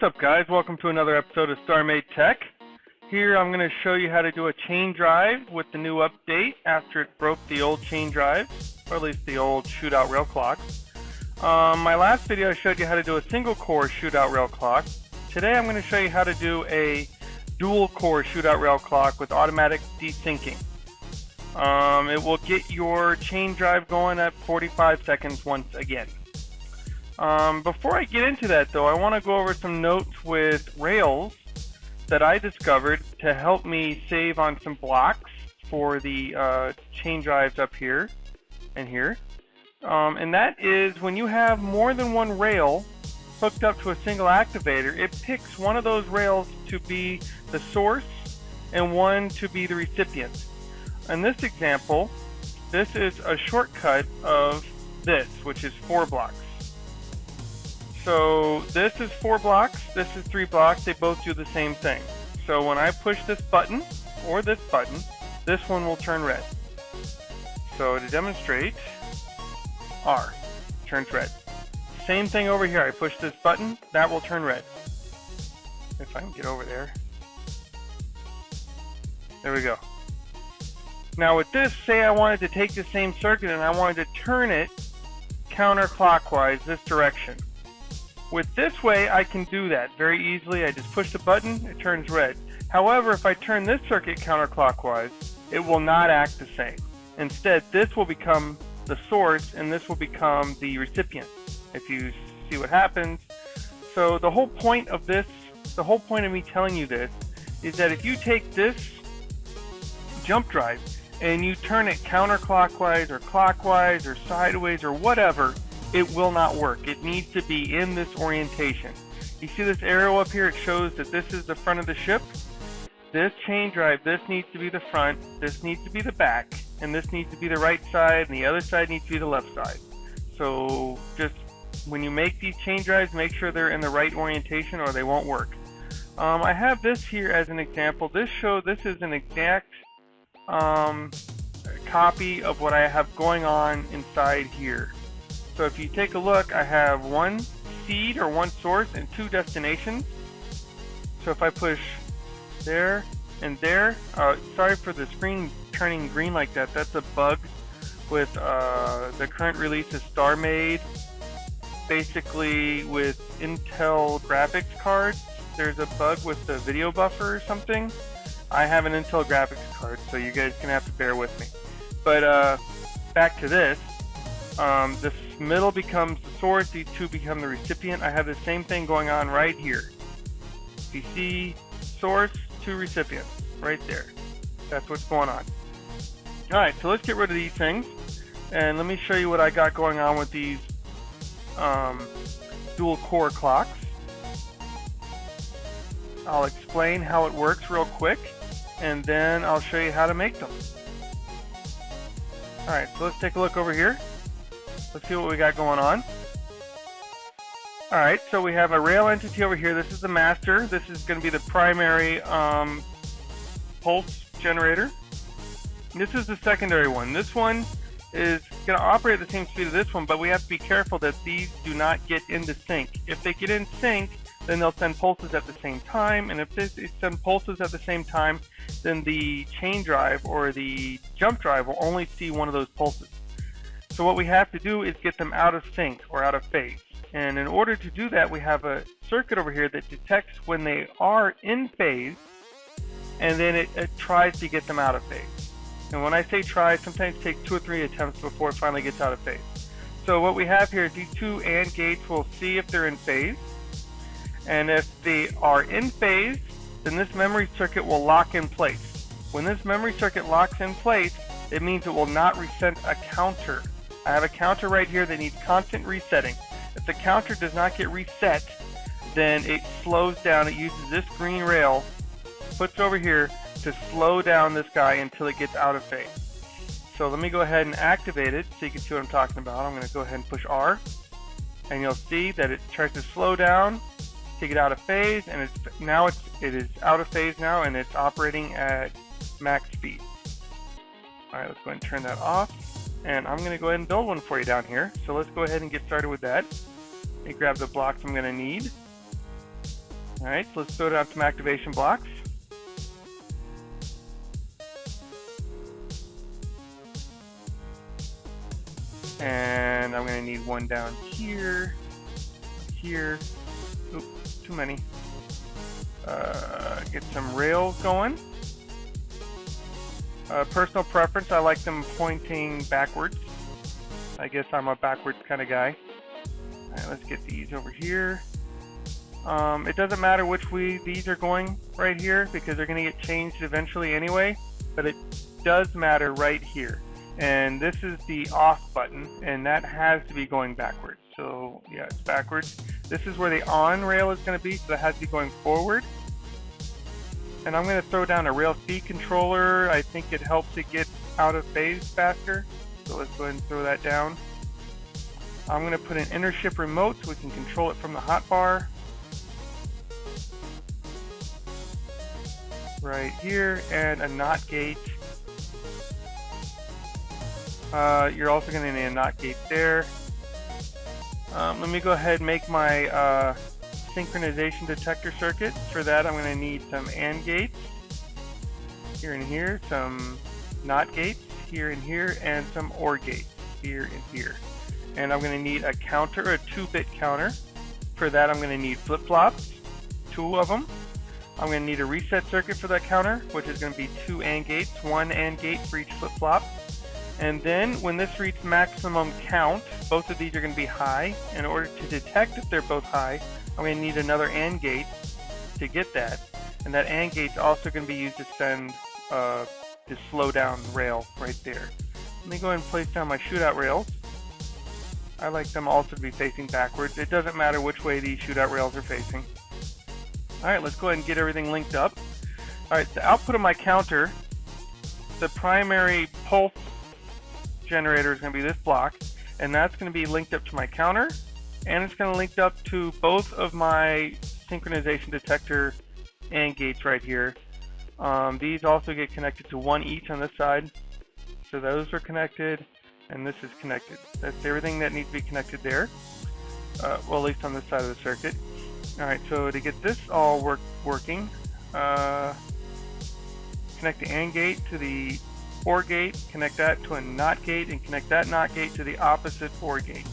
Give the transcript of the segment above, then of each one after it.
What's up, guys? Welcome to another episode of Starmade Tech. Here I'm going to show you how to do a chain drive with the new update after it broke the old chain drive, or at least the old shootout rail clock. My last video I showed you how to do a single core shootout rail clock. Today I'm going to show you how to do a dual core shootout rail clock with automatic desyncing. It will get your chain drive going at 45 seconds once again. Before I get into that though, I want to go over some notes with Rails that I discovered to help me save on some blocks for the chain drives up here and here. And that is when you have more than one rail hooked up to a single activator, it picks one of those rails to be the source and one to be the recipient. In this example, this is a shortcut of this, which is 4 blocks. So this is 4 blocks, this is 3 blocks, they both do the same thing. So when I push this button, or this button, this one will turn red. So to demonstrate, R turns red. Same thing over here, I push this button, that will turn red. If I can get over there. There we go. Now with this, say I wanted to take the same circuit and I wanted to turn it counterclockwise this direction. With this way, I can do that very easily. I just push the button, it turns red. However, if I turn this circuit counterclockwise, it will not act the same. Instead, this will become the source and this will become the recipient, if you see what happens. So the whole point of this, the whole point of me telling you this, is that if you take this jump drive and you turn it counterclockwise or clockwise or sideways or whatever, it will not work. It needs to be in this orientation. You see this arrow up here? It shows that this is the front of the ship. This chain drive, this needs to be the front, this needs to be the back, and this needs to be the right side, and the other side needs to be the left side. So just when you make these chain drives, make sure they're in the right orientation or they won't work. I have this here as an example. This is an exact copy of what I have going on inside here. So if you take a look, I have one seed or one source and 2 destinations. So if I push there and there, sorry for the screen turning green like that. That's a bug with the current release of Starmade. Basically with Intel graphics cards, there's a bug with the video buffer or something. I have an Intel graphics card, so you guys gonna have to bear with me. But back to this. This middle becomes the source, these 2 become the recipient. I have the same thing going on right here. You see source to recipient right there. That's what's going on. Alright, so let's get rid of these things and let me show you what I got going on with these dual core clocks. I'll explain how it works real quick and then I'll show you how to make them. Alright, so let's take a look over here. Let's see what we got going on. Alright, so we have a rail entity over here. This is the master. This is going to be the primary pulse generator. This is the secondary one. This one is going to operate at the same speed as this one, but we have to be careful that these do not get into sync. If they get in sync, then they'll send pulses at the same time, and if they send pulses at the same time, then the chain drive or the jump drive will only see one of those pulses. So what we have to do is get them out of sync or out of phase. And in order to do that, we have a circuit over here that detects when they are in phase, and then it tries to get them out of phase. And when I say try, sometimes it takes 2 or 3 attempts before it finally gets out of phase. So what we have here is these 2 AND gates will see if they're in phase. And if they are in phase, then this memory circuit will lock in place. When this memory circuit locks in place, it means it will not reset a counter. I have a counter right here that needs constant resetting. If the counter does not get reset, then it slows down. It uses this green rail, puts over here to slow down this guy until it gets out of phase. So let me go ahead and activate it so you can see what I'm talking about. I'm going to go ahead and push R, and you'll see that it tries to slow down to get out of phase, and it is out of phase now, and it's operating at max speed. All right, let's go ahead and turn that off. And I'm going to go ahead and build one for you down here. So let's go ahead and get started with that. Let me grab the blocks I'm going to need. Alright, so let's throw down some activation blocks. And I'm going to need one down here, here. Oops, too many. Get some rails going. Personal preference, I like them pointing backwards. I guess I'm a backwards kind of guy. Alright, let's get these over here. It doesn't matter which way these are going right here because they're going to get changed eventually anyway, but it does matter right here. And this is the off button, and that has to be going backwards. So yeah, it's backwards. This is where the on rail is going to be, so that has to be going forward. And I'm going to throw down a rail speed controller. I think it helps it get out of phase faster. So let's go ahead and throw that down. I'm going to put an inner ship remote so we can control it from the hotbar. Right here, and a NOT gate. You're also going to need a NOT gate there. Let me go ahead and make my synchronization detector circuit. For that, I'm going to need some AND gates here and here, some NOT gates here and here, and some OR gates here and here. And I'm going to need a counter, a 2-bit counter. For that, I'm going to need flip-flops, 2 of them. I'm going to need a reset circuit for that counter, which is going to be 2 AND gates, 1 AND gate for each flip-flop. And then when this reaches maximum count, both of these are going to be high. In order to detect if they're both high, I'm going to need another AND gate to get that. And that AND gate is also going to be used to send this slow down rail right there. Let me go ahead and place down my shootout rails. I like them also to be facing backwards. It doesn't matter which way these shootout rails are facing. Alright, let's go ahead and get everything linked up. Alright, the output of my counter, the primary pulse generator is going to be this block, and that's going to be linked up to my counter, and it's going to link up to both of my synchronization detector AND gates right here. These also get connected to 1 each on this side, so those are connected, and this is connected. That's everything that needs to be connected there, well, at least on this side of the circuit. Alright, so to get this all working, connect the AND gate to the OR gate, connect that to a NOT gate, and connect that NOT gate to the opposite OR gate.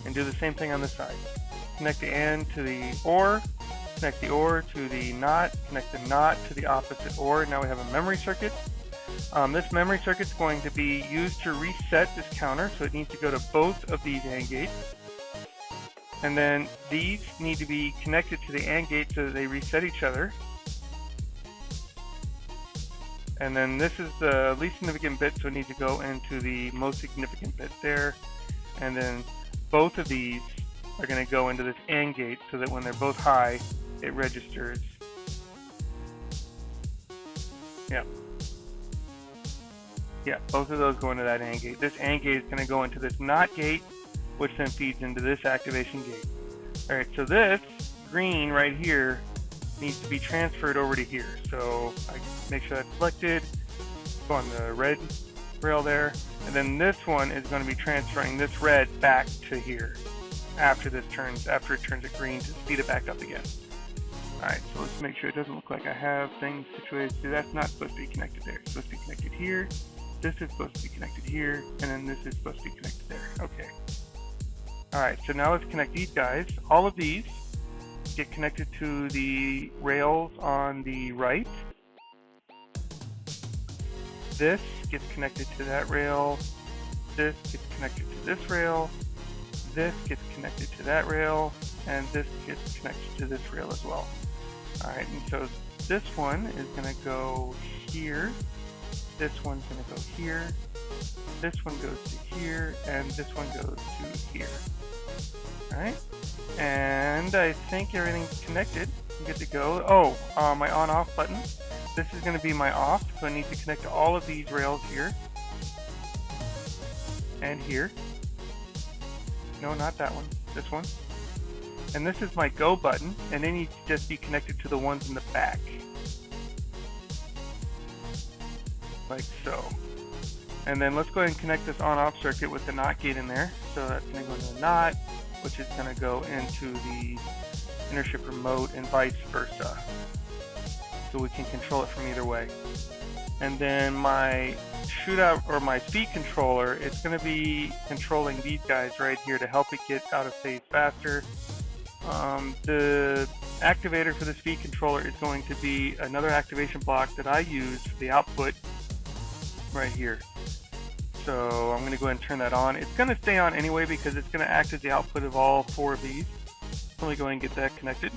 And do the same thing on this side. Connect the AND to the OR, connect the OR to the NOT, connect the NOT to the opposite OR. Now we have a memory circuit. This memory circuit is going to be used to reset this counter, so it needs to go to both of these AND gates. And then these need to be connected to the AND gate so that they reset each other. And then this is the least significant bit, so it needs to go into the most significant bit there. And then both of these are going to go into this AND gate so that when they're both high, it registers. Yeah. Yeah, both of those go into that AND gate. This AND gate is going to go into this NOT gate, which then feeds into this activation gate. Alright, so this green right here needs to be transferred over to here. So I make sure that's selected, go on the red rail there, and then this one is going to be transferring this red back to here after it turns it green to speed it back up again. Alright, so let's make sure it doesn't look like I have things situated. So that's not supposed to be connected there. It's supposed to be connected here, this is supposed to be connected here, and then this is supposed to be connected there. Okay. Alright, so now let's connect these guys. All of these get connected to the rails on the right. This gets connected to that rail. This gets connected to this rail. This gets connected to that rail. And this gets connected to this rail as well. Alright, and so this one is going to go here. This one's going to go here. This one goes to here. And this one goes to here. Alright, and I think everything's connected. I'm good to go. Oh, my on-off button. This is going to be my off, so I need to connect to all of these rails here. And here. No, not that one. This one. And this is my go button, and they need to just be connected to the ones in the back. Like so. And then let's go ahead and connect this on-off circuit with the NOT gate in there. So that's going to go into the NOT, which is going to go into the intership remote and vice versa. So we can control it from either way. And then my shootout or my speed controller, it's going to be controlling these guys right here to help it get out of phase faster. The activator for the speed controller is going to be another activation block that I use for the output right here. So I'm going to go ahead and turn that on. It's going to stay on anyway because it's going to act as the output of all 4 of these. Let me go ahead and get that connected.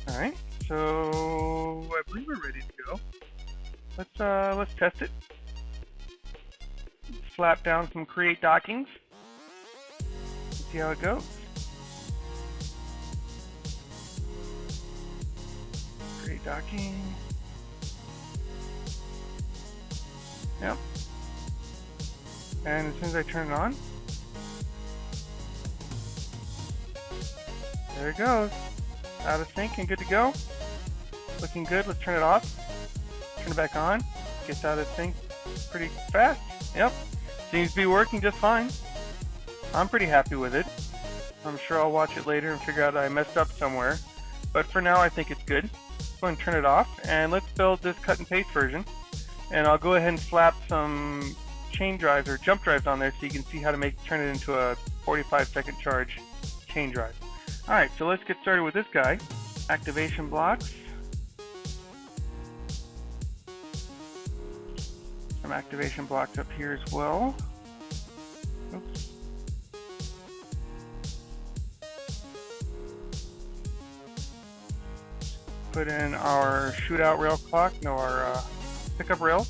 Alright, so I believe we're ready to go. Let's test it. Slap down some create dockings. See how it goes. Create docking. Yep. And as soon as I turn it on, there it goes. Out of sync and good to go. Looking good. Let's turn it off. Turn it back on. Gets out of sync pretty fast. Yep. Seems to be working just fine. I'm pretty happy with it. I'm sure I'll watch it later and figure out I messed up somewhere. But for now, I think it's good. Let's go and turn it off. And let's build this cut and paste version. And I'll go ahead and slap some chain drives or jump drives on there so you can see how to turn it into a 45-second charge chain drive. Alright, so let's get started with this guy. Activation blocks. Some activation blocks up here as well. Oops. Put in our shootout rail clock, our pickup rail.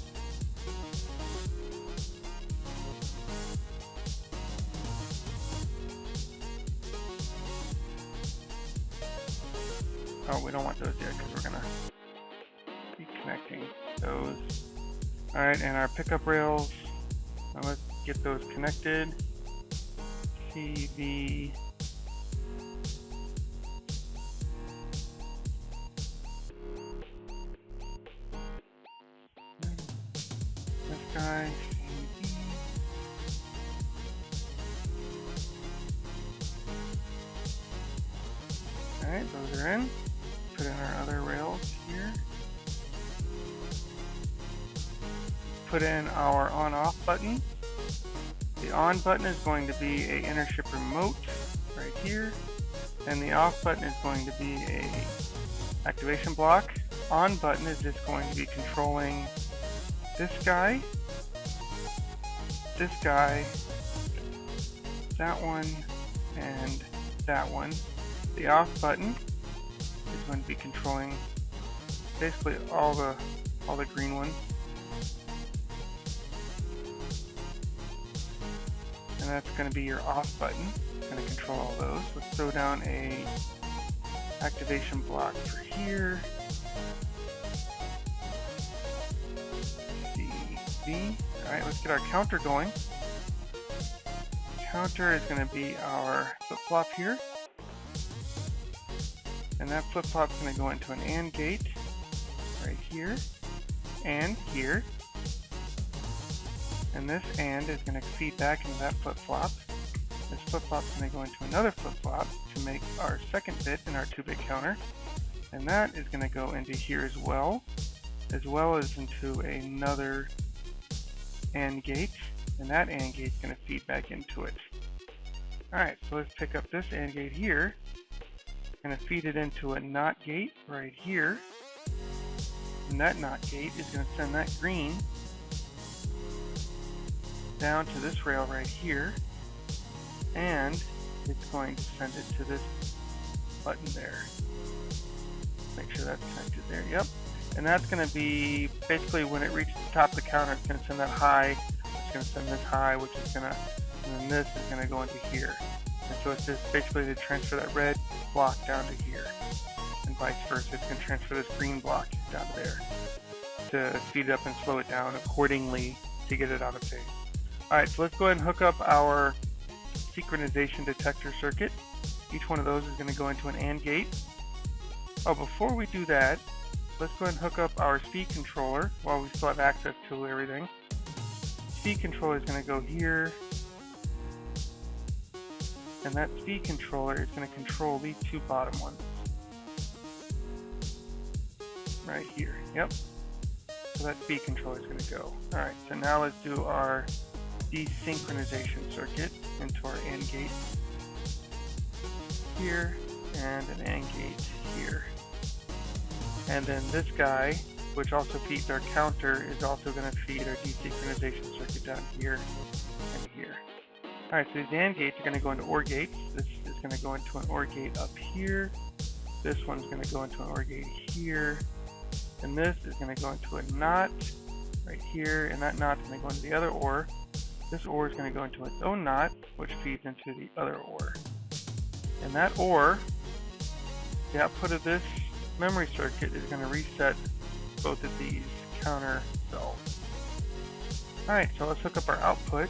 Oh, we don't want those yet because we're going to be connecting those. Alright, and our pickup rails, now let's get those connected. CV. This guy. Alright, those are in. Put in our other rails here. Put in our on-off button. The on button is going to be a intership remote right here, and the off button is going to be a activation block. On button is just going to be controlling this guy, that one, and that one. The off button is going to be controlling basically all the green ones. And that's going to be your off button. It's going to control all those. Let's throw down a activation block for here. CV. Alright, let's get our counter going. Counter is going to be our flip-flop here. And that flip-flop is going to go into an AND gate right here and here. And this AND is going to feed back into that flip-flop. This flip-flop is going to go into another flip-flop to make our second bit in our 2-bit counter. And that is going to go into here as well as into another AND gate. And that AND gate is going to feed back into it. Alright, so let's pick up this AND gate here. Going to feed it into a NOT gate right here. And that NOT gate is going to send that green down to this rail right here, and it's going to send it to this button there. Make sure that's connected there. Yep. And that's going to be basically when it reaches the top of the counter, it's going to send that high. It's going to send this high, which is going to, and then this is going to go into here. And so it's just basically to transfer that red block down to here, and vice versa. It's going to transfer this green block down to there to speed it up and slow it down accordingly to get it out of phase. Alright, so let's go ahead and hook up our synchronization detector circuit. Each one of those is going to go into an AND gate. Oh, before we do that, let's go ahead and hook up our speed controller while we still have access to everything. speed controller is going to go here. And that speed controller is going to control these two bottom ones. Right here. Yep. So that speed controller is going to go. Alright, so now let's do our desynchronization circuit into our AND gate here and an AND gate here. And then this guy, which also feeds our counter, is also going to feed our desynchronization circuit down here and here. Alright, so these AND gates are going to go into OR gates. This is going to go into an OR gate up here. This one's going to go into an OR gate here. And this is going to go into a NOT right here, and that NOT is going to go into the other OR. This OR is going to go into its own NOT, which feeds into the other OR. And that OR, the output of this memory circuit, is going to reset both of these counter cells. Alright, so let's hook up our output.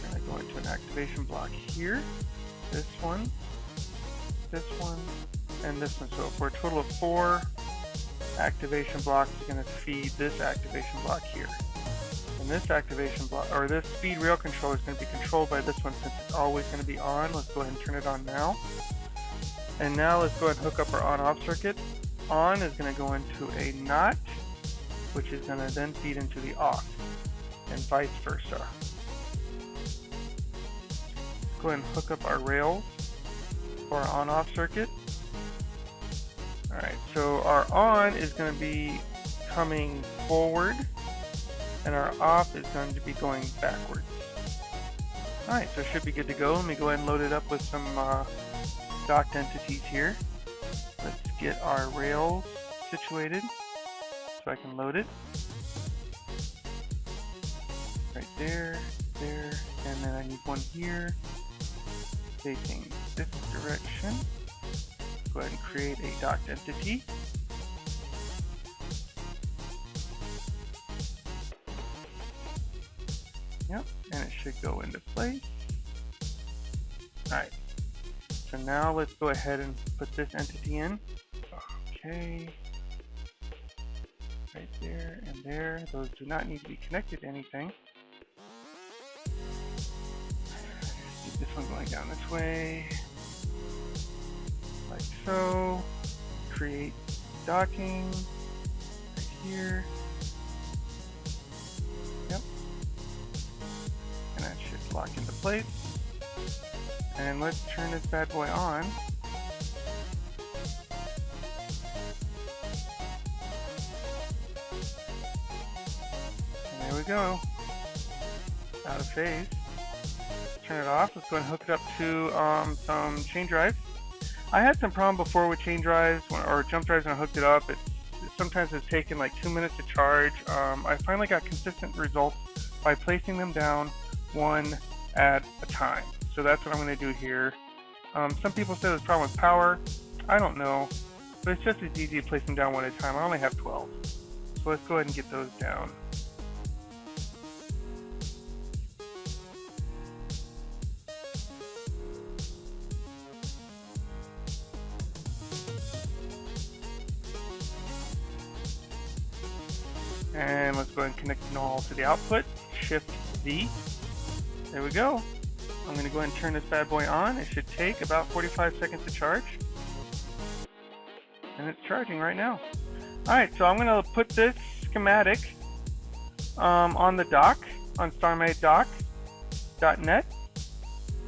We're going to go into an activation block here, this one, and this one. So for a total of 4 activation blocks is going to feed this activation block here. And this activation block, or this speed rail controller, is going to be controlled by this one since it's always going to be on. Let's go ahead and turn it on now. And now let's go ahead and hook up our on-off circuit. On is going to go into a NOT, which is going to then feed into the off, and vice versa. Go ahead and hook up our rails for our on-off circuit. Alright, so our on is going to be coming forward, and our off is going to be going backwards. Alright, so it should be good to go. Let me go ahead and load it up with some docked entities here. Let's get our rails situated so I can load it. Right there, there, and then I need one here facing this direction. Go ahead and create a docked entity. Yep, and it should go into place. Alright, so now let's go ahead and put this entity in. Okay, right there and there. Those do not need to be connected to anything. Keep this one going down this way. Like so. Create docking right here. Yep. And that should lock into place. And let's turn this bad boy on. And there we go. Out of phase. Turn it off. Let's go ahead and hook it up to some chain drives. I had some problem before with chain drives or jump drives when I hooked it up. Sometimes it's taken like 2 minutes to charge. I finally got consistent results by placing them down one at a time. So that's what I'm going to do here. Some people say there's a problem with power. I don't know, but it's just as easy to place them down one at a time. I only have 12. So let's go ahead and get those down. And let's go ahead and connect them all to the output. Shift V. There we go. I'm going to go ahead and turn this bad boy on. It should take about 45 seconds to charge. And it's charging right now. Alright, so I'm going to put this schematic on the dock, on starmade.net.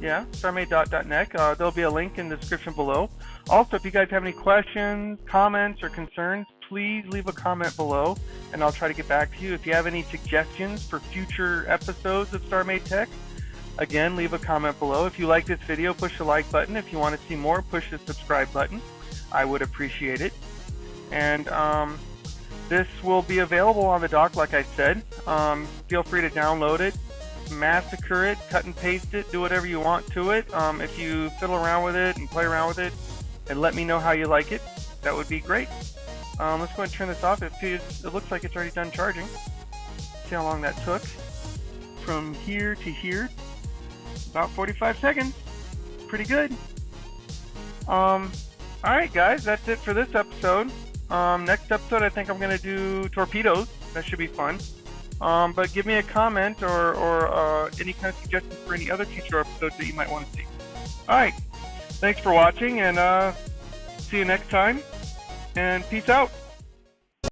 Yeah, starmade.net. There'll be a link in the description below. Also, if you guys have any questions, comments, or concerns, please leave a comment below, and I'll try to get back to you. If you have any suggestions for future episodes of Starmade Tech, again, leave a comment below. If you like this video, push the like button. If you want to see more, push the subscribe button. I would appreciate it. And this will be available on the dock, like I said. Feel free to download it, massacre it, cut and paste it, do whatever you want to it. If you fiddle around with it and play around with it, and let me know how you like it, that would be great. Let's go ahead and turn this off. It looks like it's already done charging. See how long that took. From here to here, about 45 seconds. Pretty good. Alright guys, that's it for this episode. Next episode I think I'm going to do torpedoes. That should be fun. But give me a comment or any kind of suggestions for any other future episodes that you might want to see. All right. Thanks for watching, and see you next time. And peace out.